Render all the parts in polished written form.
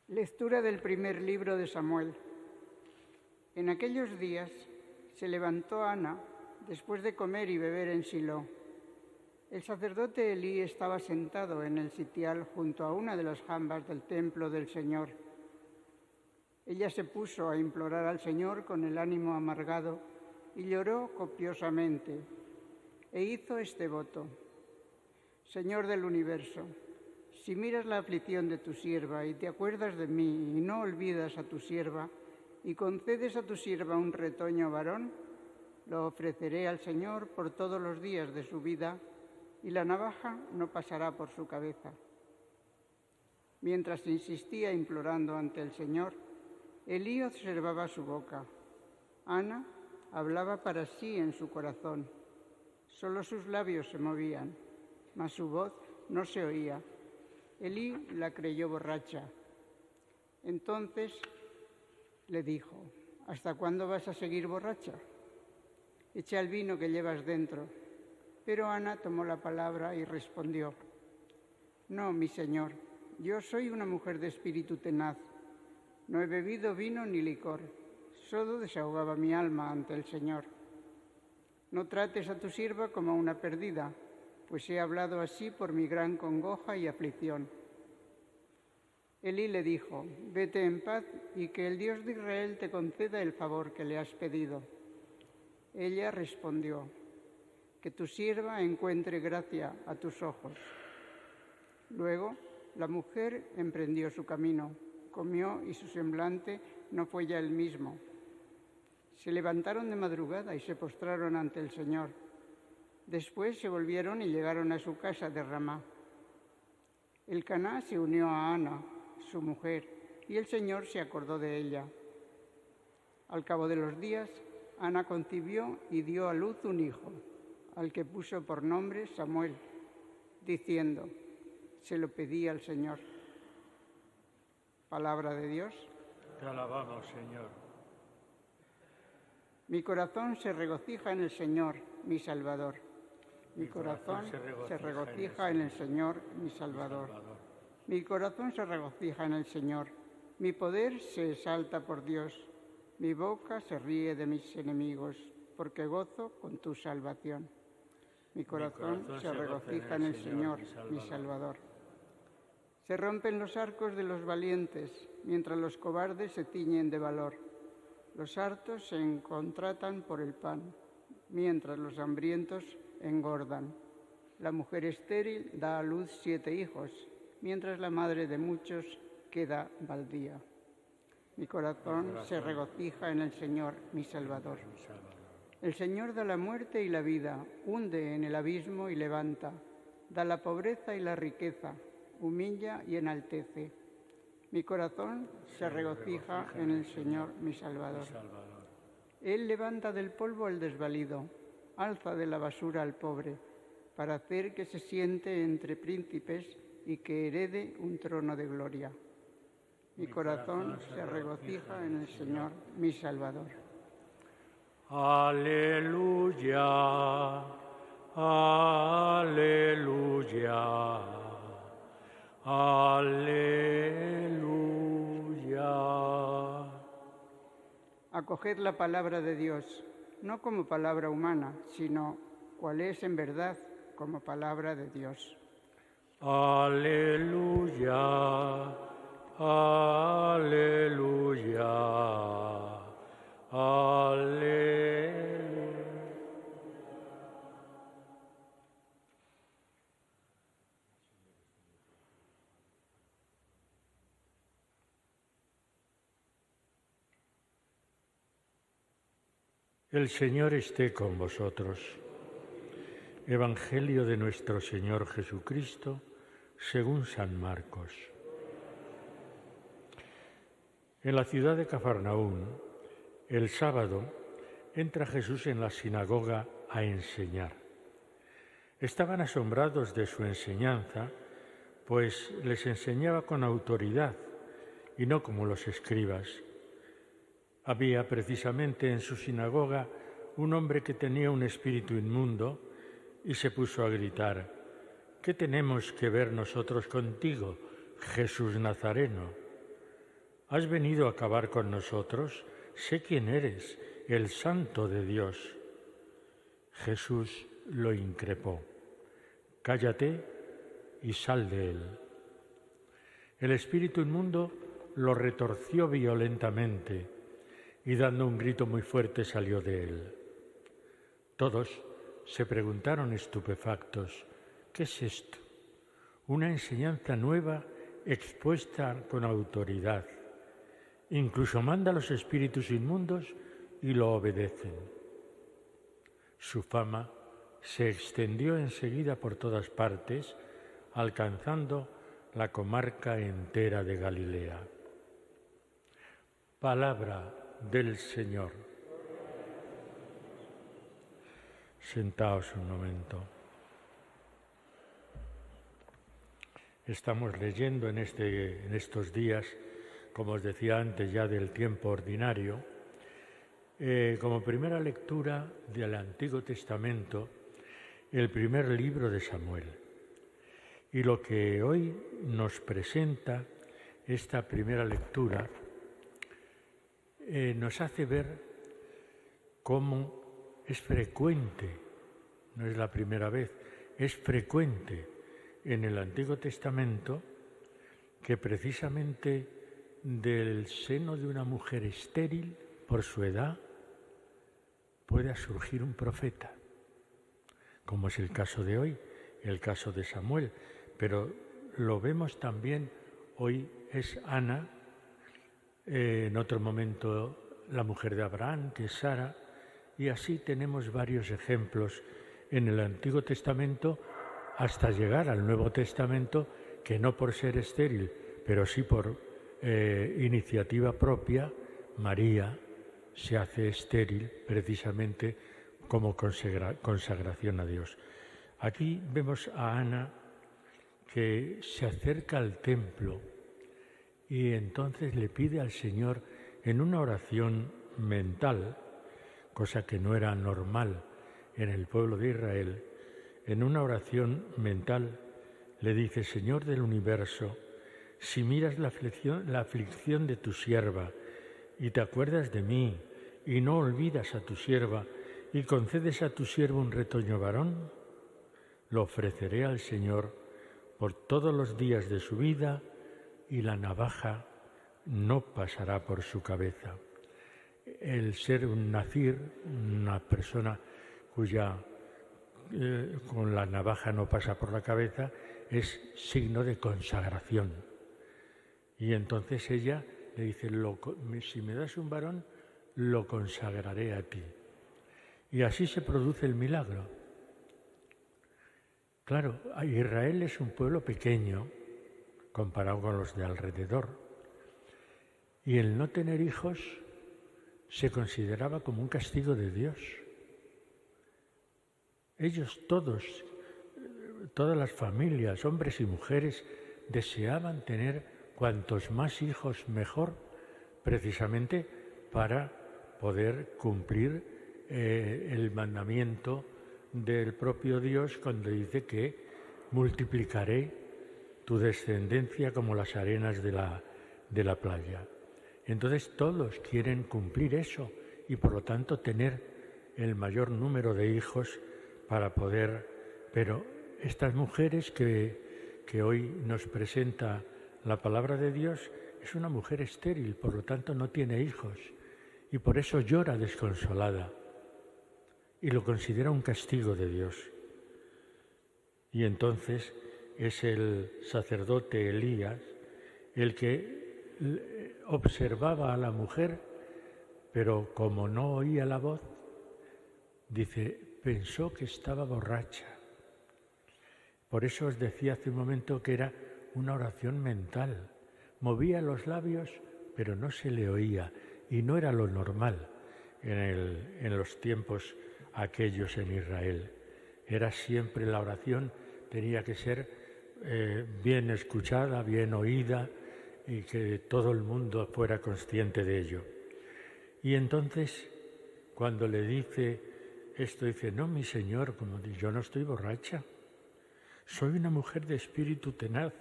Lectura del primer libro de Samuel. En aquellos días se levantó Ana después de comer y beber en Silo. El sacerdote Elí estaba sentado en el sitial junto a una de las jambas del templo del Señor. Ella se puso a implorar al Señor con el ánimo amargado y lloró copiosamente e hizo este voto: Señor del universo, si miras la aflicción de tu sierva y te acuerdas de mí y no olvidas a tu sierva y concedes a tu sierva un retoño varón, lo ofreceré al Señor por todos los días de su vida y la navaja no pasará por su cabeza. Mientras insistía implorando ante el Señor, Elí observaba su boca. Ana hablaba para sí en su corazón. Solo sus labios se movían, mas su voz no se oía. Elí la creyó borracha. Entonces le dijo: ¿Hasta cuándo vas a seguir borracha? Echa el vino que llevas dentro. Pero Ana tomó la palabra y respondió: No, mi señor, yo soy una mujer de espíritu tenaz. No he bebido vino ni licor, solo desahogaba mi alma ante el Señor. No trates a tu sierva como a una perdida, pues he hablado así por mi gran congoja y aflicción. Elí le dijo: Vete en paz y que el Dios de Israel te conceda el favor que le has pedido. Ella respondió: Que tu sierva encuentre gracia a tus ojos. Luego la mujer emprendió su camino, comió y su semblante no fue ya el mismo. Se levantaron de madrugada y se postraron ante el Señor. Después se volvieron y llegaron a su casa de Ramá. Elcaná se unió a Ana, su mujer, y el Señor se acordó de ella. Al cabo de los días, Ana concibió y dio a luz un hijo, al que puso por nombre Samuel, diciendo: Se lo pedí al Señor. Palabra de Dios. Te alabamos, Señor. Mi corazón se regocija en el Señor, mi Salvador. Mi corazón se regocija en el Señor, mi Salvador. Mi corazón se regocija en el Señor. Mi poder se exalta por Dios. Mi boca se ríe de mis enemigos, porque gozo con tu salvación. Mi corazón se regocija en el Señor, mi Salvador. Se rompen los arcos de los valientes, mientras los cobardes se ciñen de valor. Los hartos se contratan por el pan, mientras los hambrientos engordan. La mujer estéril da a luz 7 hijos, mientras la madre de muchos queda baldía. Mi corazón se regocija en el Señor, mi Salvador. El Señor da la muerte y la vida, hunde en el abismo y levanta, da la pobreza y la riqueza, humilla y enaltece. Mi corazón se regocija en el Señor, mi Salvador. Él levanta del polvo al desvalido, alza de la basura al pobre, para hacer que se siente entre príncipes y que herede un trono de gloria. Mi corazón se regocija en el Señor, mi Salvador. Aleluya, aleluya, aleluya. Acoged la palabra de Dios, no como palabra humana, sino cual es en verdad como palabra de Dios. Aleluya, aleluya, aleluya. El Señor esté con vosotros. Evangelio de nuestro Señor Jesucristo, según San Marcos. En la ciudad de Cafarnaún, el sábado, entra Jesús en la sinagoga a enseñar. Estaban asombrados de su enseñanza, pues les enseñaba con autoridad y no como los escribas. Había precisamente en su sinagoga un hombre que tenía un espíritu inmundo y se puso a gritar: ¿Qué tenemos que ver nosotros contigo, Jesús Nazareno? ¿Has venido a acabar con nosotros? Sé quién eres, el Santo de Dios. Jesús lo increpó. Cállate y sal de él. El espíritu inmundo lo retorció violentamente y dando un grito muy fuerte salió de él. Todos se preguntaron estupefactos, ¿qué es esto? Una enseñanza nueva expuesta con autoridad. Incluso manda a los espíritus inmundos y lo obedecen. Su fama se extendió enseguida por todas partes, alcanzando la comarca entera de Galilea. Palabra del Señor. Sentaos un momento. Estamos leyendo en estos días, como os decía antes, ya del tiempo ordinario, como primera lectura del Antiguo Testamento, el primer libro de Samuel. Y lo que hoy nos presenta esta primera lectura nos hace ver cómo es frecuente, no es la primera vez, es frecuente en el Antiguo Testamento que precisamente del seno de una mujer estéril, por su edad, pueda surgir un profeta, como es el caso de hoy, el caso de Samuel. Pero lo vemos también, hoy es Ana, en otro momento la mujer de Abraham, que es Sara, y así tenemos varios ejemplos en el Antiguo Testamento hasta llegar al Nuevo Testamento, que no por ser estéril, pero sí por iniciativa propia, María se hace estéril precisamente como consagración a Dios. Aquí vemos a Ana que se acerca al templo y entonces le pide al Señor en una oración mental, cosa que no era normal en el pueblo de Israel, en una oración mental le dice: Señor del universo, si miras la aflicción de tu sierva y te acuerdas de mí y no olvidas a tu sierva y concedes a tu siervo un retoño varón, lo ofreceré al Señor por todos los días de su vida y la navaja no pasará por su cabeza. El ser un nazir, una persona cuya con la navaja no pasa por la cabeza, es signo de consagración. Y entonces ella le dice: si me das un varón, lo consagraré a ti. Y así se produce el milagro. Claro, Israel es un pueblo pequeño comparado con los de alrededor. Y el no tener hijos se consideraba como un castigo de Dios. Ellos todas las familias, hombres y mujeres, deseaban tener cuantos más hijos mejor, precisamente para poder cumplir el mandamiento del propio Dios cuando dice que multiplicaré tu descendencia como las arenas de la playa. Entonces todos quieren cumplir eso y por lo tanto tener el mayor número de hijos para poder... Pero estas mujeres que hoy nos presenta la palabra de Dios es una mujer estéril, por lo tanto no tiene hijos y por eso llora desconsolada y lo considera un castigo de Dios. Y entonces es el sacerdote Elías el que observaba a la mujer, pero como no oía la voz, dice, pensó que estaba borracha. Por eso os decía hace un momento que era una oración mental. Movía los labios, pero no se le oía, y no era lo normal en los tiempos aquellos en Israel. Era siempre la oración, tenía que ser bien escuchada, bien oída, y que todo el mundo fuera consciente de ello. Y entonces, cuando le dice esto, dice, no, mi Señor, como dice, yo no estoy borracha, soy una mujer de espíritu tenaz,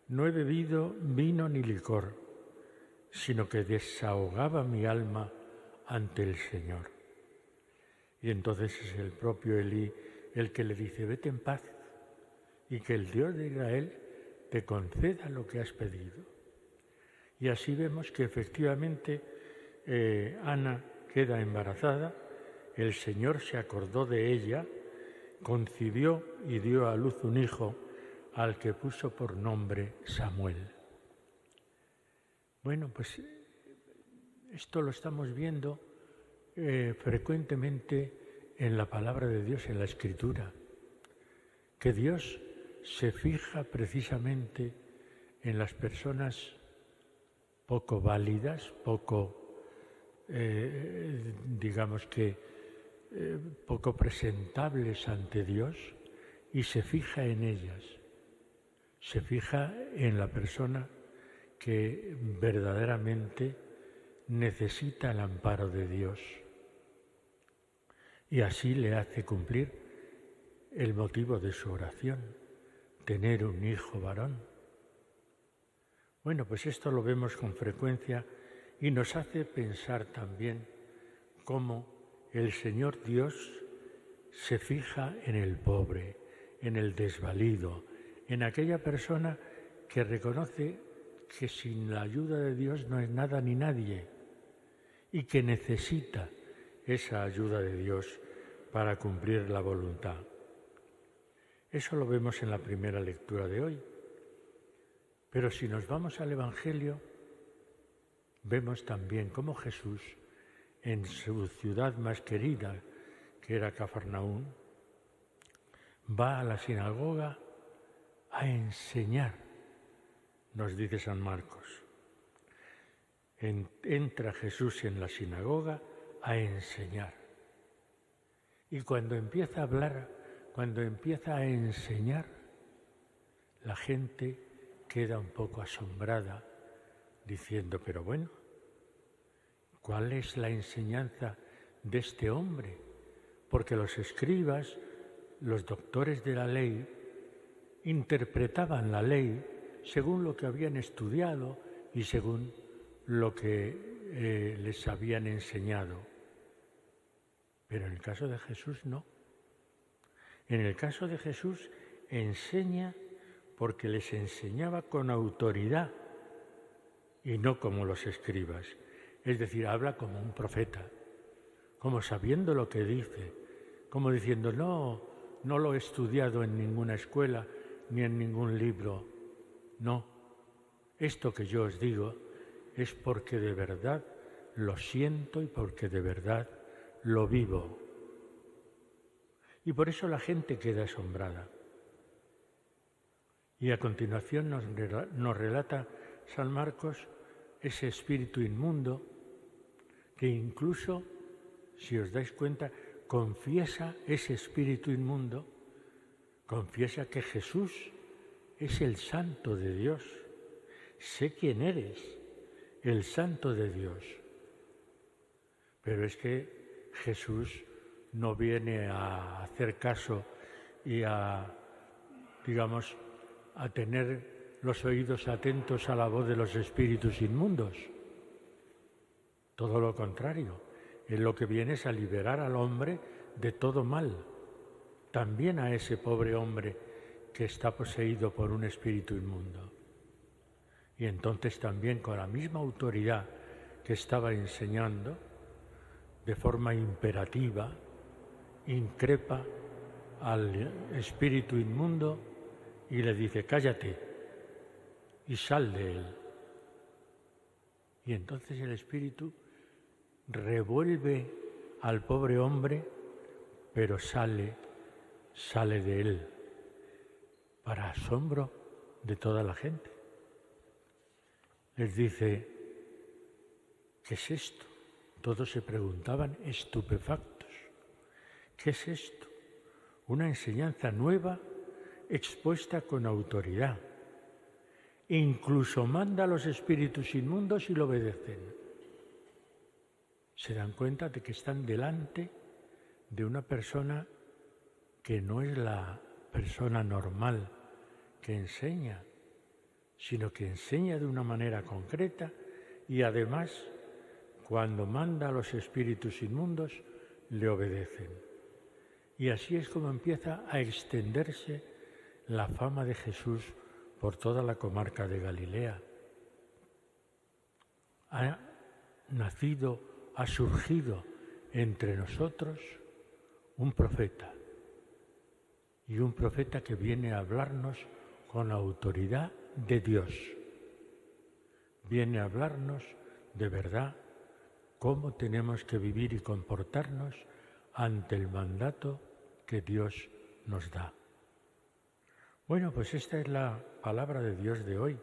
no he bebido vino ni licor, sino que desahogaba mi alma ante el Señor. Y entonces es el propio Elí el que le dice, vete en paz y que el Dios de Israel te conceda lo que has pedido. Y así vemos que efectivamente Ana queda embarazada, el Señor se acordó de ella, concibió y dio a luz un hijo al que puso por nombre Samuel. Bueno, pues esto lo estamos viendo frecuentemente en la palabra de Dios, en la Escritura, que Dios se fija precisamente en las personas poco válidas, poco, poco presentables ante Dios, y se fija en ellas, se fija en la persona que verdaderamente necesita el amparo de Dios. Y así le hace cumplir el motivo de su oración, tener un hijo varón. Bueno, pues esto lo vemos con frecuencia y nos hace pensar también cómo el Señor Dios se fija en el pobre, en el desvalido, en aquella persona que reconoce que sin la ayuda de Dios no es nada ni nadie y que necesita esa ayuda de Dios para cumplir la voluntad. Eso lo vemos en la primera lectura de hoy. Pero si nos vamos al Evangelio, vemos también cómo Jesús, en su ciudad más querida, que era Cafarnaún, va a la sinagoga a enseñar, nos dice San Marcos. Entra Jesús en la sinagoga a enseñar. Y cuando empieza a hablar, cuando empieza a enseñar, la gente queda un poco asombrada, diciendo, pero bueno, ¿cuál es la enseñanza de este hombre? Porque los escribas, los doctores de la ley, interpretaban la ley según lo que habían estudiado y según lo que les habían enseñado. Pero en el caso de Jesús no. En el caso de Jesús enseña porque les enseñaba con autoridad y no como los escribas. Es decir, habla como un profeta, como sabiendo lo que dice, como diciendo, no lo he estudiado en ninguna escuela ni en ningún libro. No, esto que yo os digo es porque de verdad lo siento y porque de verdad lo vivo. Y por eso la gente queda asombrada. Y a continuación nos relata San Marcos ese espíritu inmundo que incluso, si os dais cuenta, confiesa ese espíritu inmundo, confiesa que Jesús es el Santo de Dios. Sé quién eres, el Santo de Dios. Pero es que Jesús no viene a hacer caso y a tener los oídos atentos a la voz de los espíritus inmundos. Todo lo contrario, Él lo que viene es a liberar al hombre de todo mal, también a ese pobre hombre que está poseído por un espíritu inmundo. Y entonces también con la misma autoridad que estaba enseñando, de forma imperativa, increpa al espíritu inmundo y le dice, cállate y sal de él. Y entonces el espíritu revuelve al pobre hombre, pero sale de él, para asombro de toda la gente. Les dice, ¿qué es esto? Todos se preguntaban estupefactos, ¿qué es esto? Una enseñanza nueva expuesta con autoridad. Incluso manda a los espíritus inmundos y lo obedecen. Se dan cuenta de que están delante de una persona que no es la persona normal que enseña, sino que enseña de una manera concreta y además, cuando manda a los espíritus inmundos, le obedecen. Y así es como empieza a extenderse la fama de Jesús por toda la comarca de Galilea. Ha nacido, ha surgido entre nosotros un profeta, y un profeta que viene a hablarnos con la autoridad de Dios. Viene a hablarnos de verdad cómo tenemos que vivir y comportarnos ante el mandato que Dios nos da. Bueno, pues esta es la palabra de Dios de hoy.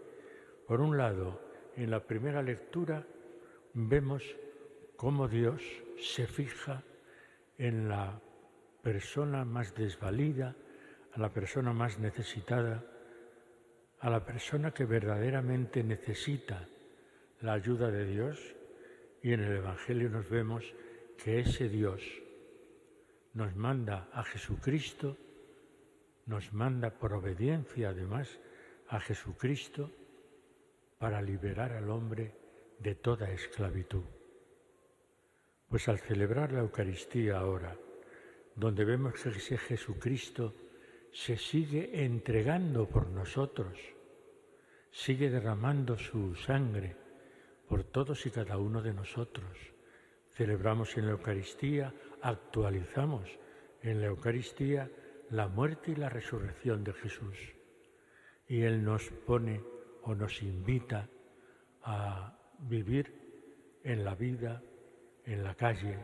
Por un lado, en la primera lectura vemos cómo Dios se fija en la persona más desvalida, a la persona más necesitada, a la persona que verdaderamente necesita la ayuda de Dios, y en el Evangelio nos vemos que ese Dios nos manda a Jesucristo, nos manda por obediencia además a Jesucristo para liberar al hombre de toda esclavitud. Pues al celebrar la Eucaristía ahora, donde vemos que ese Jesucristo se sigue entregando por nosotros, sigue derramando su sangre por todos y cada uno de nosotros. Celebramos en la Eucaristía, actualizamos en la Eucaristía la muerte y la resurrección de Jesús. Y Él nos pone o nos invita a vivir en la vida, en la calle,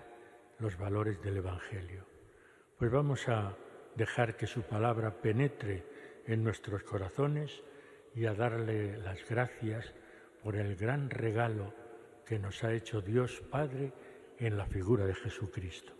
los valores del Evangelio. Pues vamos a dejar que su palabra penetre en nuestros corazones y a darle las gracias por el gran regalo que nos ha hecho Dios Padre en la figura de Jesucristo.